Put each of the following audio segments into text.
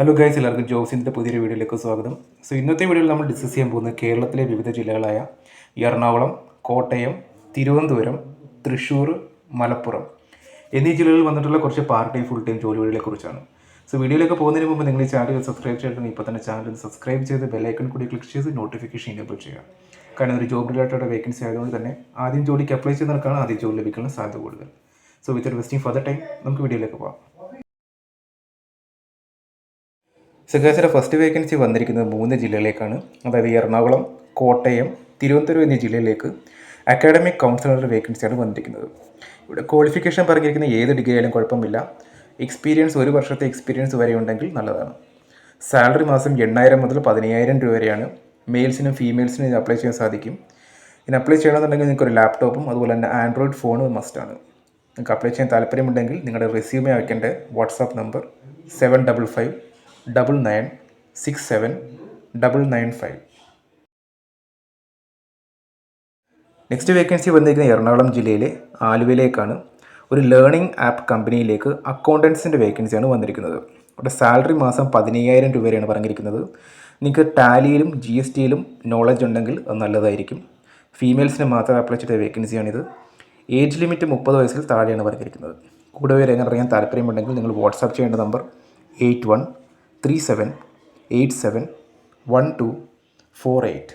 Hello guys, എല്ലാവർക്കും ജോസിൻ്റെ പുതിയൊരു വീഡിയോയിലേക്ക് സ്വാഗതം. ഇന്നത്തെ വീഡിയോയിൽ നമ്മൾ ഡിസ്കസ് ചെയ്യാൻ പോകുന്നത് കേരളത്തിലെ വിവിധ ജില്ലകളായ എറണാകുളം, കോട്ടയം, തിരുവനന്തപുരം, തൃശ്ശൂർ, മലപ്പുറം എന്നീ ജില്ലകളിൽ വന്നിട്ടുള്ള കുറച്ച് പാർട്ട് ടൈം ഫുൾ ടൈം ജോലികളെ കുറിച്ചാണ്. വീഡിയോയിലേക്ക് പോകുന്നതിന് മുമ്പ് നിങ്ങൾ ഈ ചാനൽ സബ്സ്ക്രൈബ് ചെയ്തിട്ടുണ്ടെങ്കിൽ ഇപ്പോൾ തന്നെ ചാനൽ സബ്സ്ക്രൈബ് ചെയ്ത് ബെല്ലൈക്കൺ കൂടി ക്ലിക്ക് ചെയ്ത് നോട്ടിഫിക്കേഷൻ എനേബിൾ ചെയ്യുക. കാരണം ഒരു ജോബ് റിലേറ്റഡ് വേക്കൻസി ആയതുകൊണ്ട് തന്നെ ആദ്യം ജോലിക്ക് അപ്ലൈ ചെയ്യുന്നവർക്കാണ് ആദ്യം ജോലി ലഭിക്കാനുള്ള സാധ്യത കൂടുതൽ. വിത്തൗട്ട് വേസ്റ്റിംഗ് ഫർദർ ടൈം നമുക്ക് വീഡിയോയിലേക്ക് പോകാം. ഗൈസിൻ്റെ ഫസ്റ്റ് വേക്കൻസി വന്നിരിക്കുന്നത് 3 ജില്ലകളിലേക്കാണ്. അതായത് എറണാകുളം, കോട്ടയം, തിരുവനന്തപുരം എന്നീ ജില്ലയിലേക്ക് അക്കാഡമിക് കൗൺസിലറുടെ വേക്കൻസിയാണ് വന്നിരിക്കുന്നത്. ഇവിടെ ക്വാളിഫിക്കേഷൻ പറഞ്ഞിരിക്കുന്ന ഏത് ഡിഗ്രി ആയാലും കുഴപ്പമില്ല. എക്സ്പീരിയൻസ് 1 വർഷത്തെ എക്സ്പീരിയൻസ് വരെ ഉണ്ടെങ്കിൽ നല്ലതാണ്. സാലറി മാസം 8,000 മുതൽ 15,000 രൂപ വരെയാണ്. മെയിൽസിനും ഫീമെയിൽസിനും ഇത് അപ്ലൈ ചെയ്യാൻ സാധിക്കും. ഇതിന് അപ്ലൈ ചെയ്യണമെന്നുണ്ടെങ്കിൽ നിങ്ങൾക്ക് ഒരു ലാപ്ടോപ്പും അതുപോലെ തന്നെ ആൻഡ്രോയിഡ് ഫോണും മസ്റ്റാണ്. നിങ്ങൾക്ക് അപ്ലൈ ചെയ്യാൻ താല്പര്യമുണ്ടെങ്കിൽ നിങ്ങളുടെ റെസ്യൂമേ അയക്കേണ്ട വാട്സാപ്പ് നമ്പർ 7559967995. നെക്സ്റ്റ് വേക്കൻസി വന്നിരിക്കുന്നത് എറണാകുളം ജില്ലയിലെ ആലുവയിലേക്കാണ്. ഒരു ലേണിംഗ് ആപ്പ് കമ്പനിയിലേക്ക് അക്കൗണ്ടൻസിൻ്റെ വേക്കൻസിയാണ് വന്നിരിക്കുന്നത്. അവിടെ സാലറി മാസം 15,000 രൂപ വരെയാണ് പറഞ്ഞിരിക്കുന്നത്. നിങ്ങൾക്ക് ടാലിയിലും GSTയിലും നോളജ് ഉണ്ടെങ്കിൽ അത് നല്ലതായിരിക്കും. ഫീമെയിൽസിന് മാത്രം അപ്ലൈ ചെയ്ത വേക്കൻസിയാണിത്. ഏജ് ലിമിറ്റ് 30 വയസ്സിൽ താഴെയാണ് പറഞ്ഞിരിക്കുന്നത്. കൂടുതൽ എങ്ങനെ അറിയാൻ താല്പര്യമുണ്ടെങ്കിൽ നിങ്ങൾ വാട്സാപ്പ് ചെയ്യേണ്ട നമ്പർ 8137871248.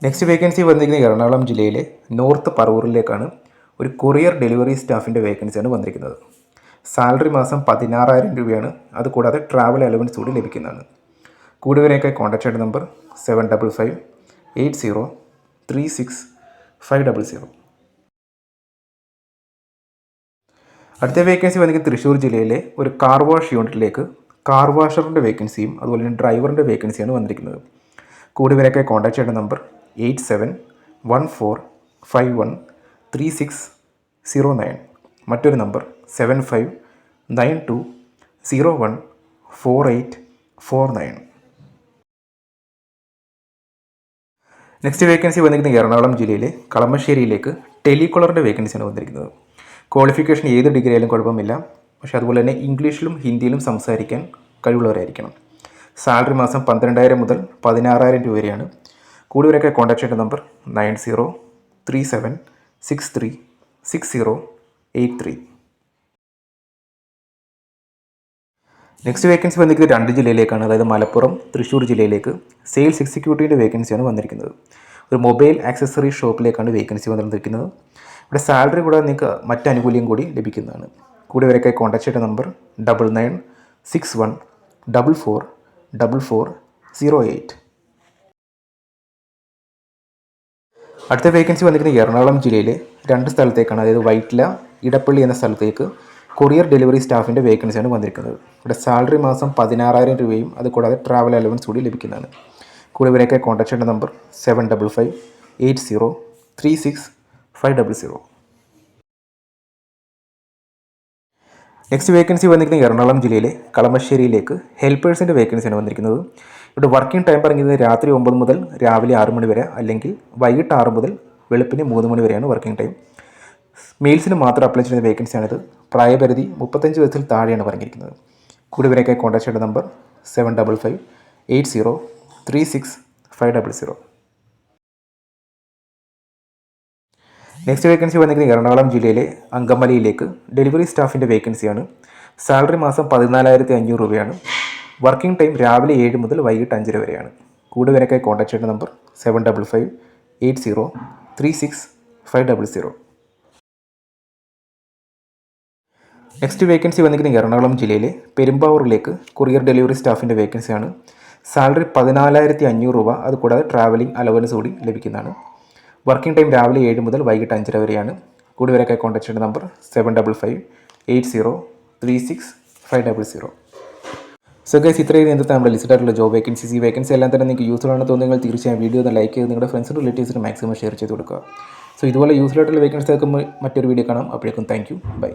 നെക്സ്റ്റ് വേക്കൻസി വന്നിരിക്കുന്നത് എറണാകുളം ജില്ലയിലെ നോർത്ത് പറവൂരിലേക്കാണ്. ഒരു കൊറിയർ ഡെലിവറി സ്റ്റാഫിൻ്റെ വേക്കൻസിയാണ് വന്നിരിക്കുന്നത്. സാലറി മാസം 16,000 രൂപയാണ്. അതുകൂടാതെ ട്രാവൽ അലവൻസ് കൂടി ലഭിക്കുന്നതാണ്. കൂടുതവരെയൊക്കെ കോൺടാക്ട് ചെയ്യേണ്ട നമ്പർ 7558036500. അടുത്ത വേക്കൻസി വന്നിരിക്കുന്നത് തൃശ്ശൂർ ജില്ലയിലെ ഒരു കാർ വാഷ് യൂണിറ്റിലേക്ക് കാർ വാഷറിൻ്റെ വേക്കൻസിയും അതുപോലെ തന്നെ ഡ്രൈവറിൻ്റെ വേക്കൻസിയാണ് വന്നിരിക്കുന്നത്. കൂടുതവരെയൊക്കെ കോൺടാക്ട് ചെയ്യേണ്ട നമ്പർ 8714513609. മറ്റൊരു നമ്പർ 7592014849. നെക്സ്റ്റ് വേക്കൻസി വന്നിരിക്കുന്നത് എറണാകുളം ജില്ലയിലെ കളമശ്ശേരിയിലേക്ക് ടെലികോളറിൻ്റെ വേക്കൻസിയാണ് വന്നിരിക്കുന്നത്. ക്വാളിഫിക്കേഷൻ ഏത് ഡിഗ്രി ആയാലും കുഴപ്പമില്ല. പക്ഷേ അതുപോലെ തന്നെ ഇംഗ്ലീഷിലും ഹിന്ദിയിലും സംസാരിക്കാൻ കഴിവുള്ളവരായിരിക്കണം. സാലറി മാസം 12,000 മുതൽ 16,000 രൂപ വരെയാണ്. കൂടുതവരൊക്കെ കോൺടാക്ട് ചെയ്യേണ്ട നമ്പർ 9037636083. നെക്സ്റ്റ് വേക്കൻസി വന്നിരിക്കുന്നത് 2 ജില്ലയിലേക്കാണ്. അതായത് മലപ്പുറം, തൃശ്ശൂർ ജില്ലയിലേക്ക് സെയിൽസ് എക്സിക്യൂട്ടീവിൻ്റെ വേക്കൻസിയാണ് വന്നിരിക്കുന്നത്. ഒരു മൊബൈൽ ആക്സസറി ഷോപ്പിലേക്കാണ് വേക്കൻസി വന്നിരിക്കുന്നത്. ഇവിടെ സാലറി കൂടാതെ നിങ്ങൾക്ക് മറ്റ് ആനുകൂല്യം കൂടി ലഭിക്കുന്നതാണ്. കൂടുതവരൊക്കെ കോൺടാക്ട് ചെയ്യേണ്ട നമ്പർ 9961444408. അടുത്ത വേക്കൻസി വന്നിരിക്കുന്നത് എറണാകുളം ജില്ലയിലെ 2 സ്ഥലത്തേക്കാണ്. അതായത് വൈറ്റില, ഇടപ്പള്ളി എന്ന സ്ഥലത്തേക്ക് കൊറിയർ ഡെലിവറി സ്റ്റാഫിൻ്റെ വേക്കൻസിയാണ് വന്നിരിക്കുന്നത്. ഇവിടെ സാലറി മാസം 16,000 രൂപയും അതുകൂടാതെ ട്രാവൽ അലവൻസ് കൂടി ലഭിക്കുന്നതാണ്. കൂടുതവരെയൊക്കെ കോൺടാക്ട് ചെയ്യേണ്ട നമ്പർ 7558036500. നെക്സ്റ്റ് വേക്കൻസി വന്നിരിക്കുന്നത് എറണാകുളം ജില്ലയിലെ കളമശ്ശേരിയിലേക്ക് ഹെൽപ്പേഴ്സിൻ്റെ വേക്കൻസിയാണ് വന്നിരിക്കുന്നത്. ഇവിടെ വർക്കിംഗ് ടൈം പറഞ്ഞിരിക്കുന്നത് രാത്രി 9 മുതൽ രാവിലെ 6 മണി വരെ, അല്ലെങ്കിൽ വൈകിട്ട് 6 മുതൽ വെളുപ്പിന് 3 മണി വരെയാണ് വർക്കിംഗ് ടൈം. മെയിൽസിന് മാത്രം അപ്ലൈ ചെയ്യുന്ന വേക്കൻസിയാണിത്. പ്രായപരിധി 35 വയസ്സിൽ താഴെയാണ് പറഞ്ഞിരിക്കുന്നത്. കൂടുതവരെയൊക്കെ കോൺടാക്ട് ചെയ്യേണ്ട നമ്പർ 7558036500. നെക്സ്റ്റ് വേക്കൻസി വന്നിരിക്കുന്നത് എറണാകുളം ജില്ലയിലെ അങ്കമാലിയിലേക്ക് ഡെലിവറി സ്റ്റാഫിൻ്റെ വേക്കൻസിയാണ്. സാലറി മാസം 14,500 രൂപയാണ്. വർക്കിംഗ് ടൈം രാവിലെ 7 മുതൽ വൈകിട്ട് 5 വരെയാണ്. കൂടുതവരൊക്കെ കോൺടാക്ട് ചെയ്യേണ്ട നമ്പർ 7558036500. നെക്സ്റ്റ് വേക്കൻസി വന്നിരിക്കുന്നത് എറണാകുളം ജില്ലയിലെ പെരുമ്പാവൂരിലേക്ക് കൊറിയർ ഡെലിവറി സ്റ്റാഫിൻ്റെ വേക്കൻസിയാണ്. സാലറി 14,500 രൂപ. അതുകൂടാതെ ട്രാവലിംഗ് അലവൻസ് കൂടി ലഭിക്കുന്നതാണ്. വർക്കിംഗ് ടൈം രാവിലെ 7 മുതൽ വൈകിട്ട് 5 വരെയാണ്. കൂടുതവരൊക്കെ കോൺടാക്ട് ചെയ്യേണ്ട നമ്പർ 7558036500. ഗൈസ്, ഇത്രയും നേരത്തെ നമ്മുടെ ലിസ്റ്റ് ആയിട്ടുള്ള ജോബ് വേക്കൻസീസ്. ഈ വേക്കൻസി എല്ലാം തന്നെ നിങ്ങൾക്ക് യൂസ്ഫുൾ ആണെന്ന് തോന്നുന്നെങ്കിൽ തീർച്ചയായും വീഡിയോ ഒന്ന് ലൈക്ക് ചെയ്ത് നിങ്ങളുടെ ഫ്രണ്ട്സിനും റിലേറ്റീവ്സിനും മാക്സിമം ഷെയർ ചെയ്ത് കൊടുക്കുക. ഇതുപോലെ യൂസ്ഫുൾ ആയിട്ടുള്ള വേക്കൻസി ആക്കുമ്പോൾ മറ്റൊരു വീഡിയോ കാണാം. അപ്പോഴേക്കും താങ്ക് യു, ബൈ.